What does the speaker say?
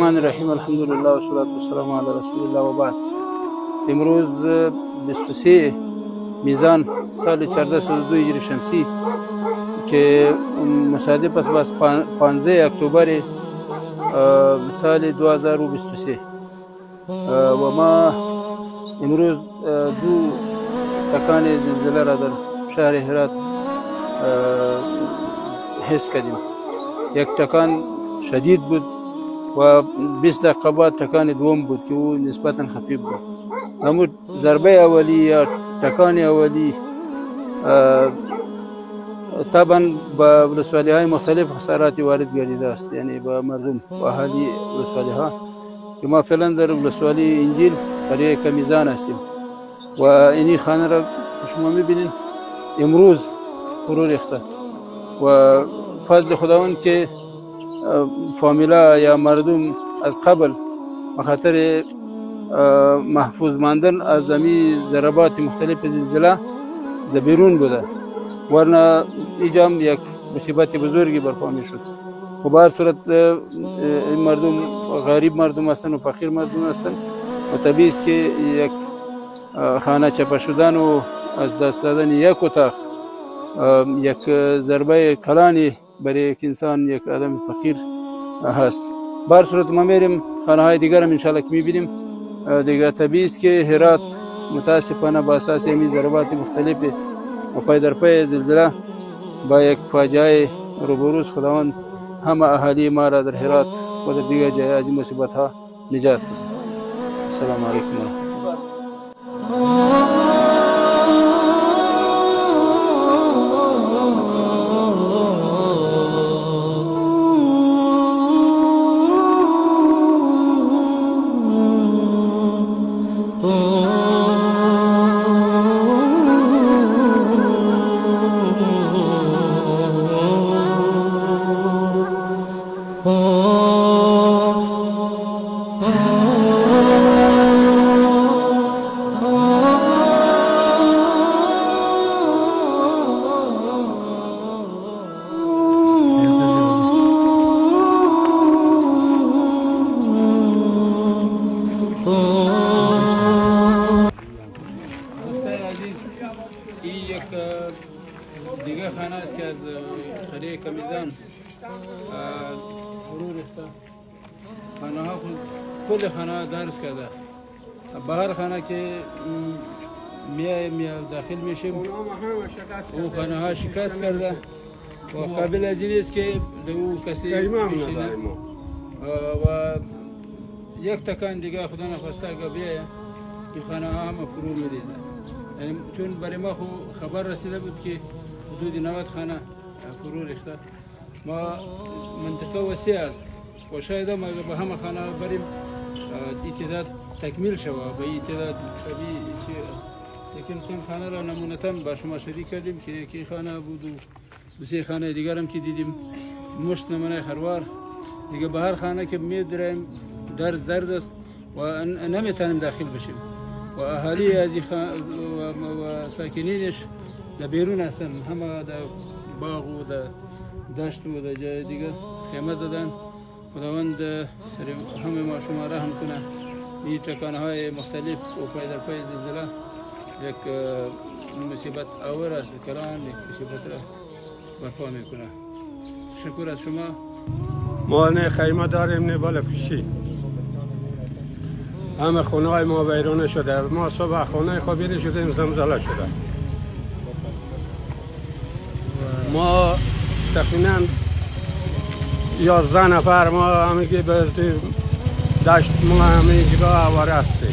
الرحمن الرحیم. الحمدلله و صلات و سلام علی رسول الله و بعد. امروز 23 میزان سال 1402 هجری شمسی که مصادف است با 15 اکتبر سال 2023 و ما امروز دو تکان زلزله را در شهر هرات حس کردیم. یک تکان شدید بود و 20 دقیقه بعد تکان دوم بود که او نسبتا خفیف بود. اما ضربه اولی یا تکان اولی طبعا با ولسوالی های مختلف خسارات وارد گردیده است، یعنی با مردم و اهالی ولسوالی ها که ما فعلا در ولسوالی انجیل قریه کمیزان هستیم و اینی خانه را شما میبینید امروز فرو ریخته و فضل خداوند که فامیلا یا مردم از قبل بخاطر محفوظ ماندن از امی ضربات مختلف زلزله در بیرون بوده، ورنه اینجا یک مصیبت بزرگی برپا میشد. و به هر صورت مردم غریب مردم هستند و فقیر مردم هستند و طبیعی است که یک خانه چپه شدن و از دست دادن یک اتاق یک ضربه کلانی برای یک انسان، یک آدم فقیر هست. به هر صورت ما میریم خانه های دیگر هم انشاءالله که میبینیم دیگه. طبیعی است که هرات متاسفانه با اساس این ضربات مختلف و پای در پای زلزله با یک فاجعه روبروست. خداوند همه اهالی ما را در هرات و در دیگر جای از این مصیبت ها نجات بده. السلام علیکم و رحمت الله. این یک دیگه خانه است که از قریه کمیزان فرو ریخته. خانه ها کل خانه ها درس کرده. به هر خانه که میایم داخل میشیم او خانه ها شکست کرده و قابل از این است که او کسی پیشیده و یک تکان دیگه خدا نخواسته که بیایه این خانه ها هم فرو میریزه. یعنی چون برای ما خبر رسیده بود که حدود 90 خانه فرو ریخته. ما منطقه وسیع است و شاید ما به همه خانه بریم تعداد تکمیل شود به این تعداد طبیعی چی است. لیکن چند خانه را نمونتاً با شما شریک کردیم که یکی خانه بود و دو سه خانه دیگر هم که دیدیم مشت نمونه خروار دیگه. به هر خانه که می‌دریم درد است و نمیتونیم داخل بشیم و اهالی از و ساکنینش در بیرون هستن، همه در باغ و در دشت و در جای دیگه خیمه زدن. خداوند همه ما شما رحم کنه. این تکانه های مختلف و پای در پای زلزله یک مصیبت آور است، کلان یک مصیبت را برپا میکنه. شکر از شما. ما نه خیمه داریم نه بالا پیشی، همه خونه های ما بیرون شده. ما صبح خونه خوابیده شدیم زلزله شده. ما تقریبا 11 نفر ما همیگه به دشت ما همیگه با آواره هستیم.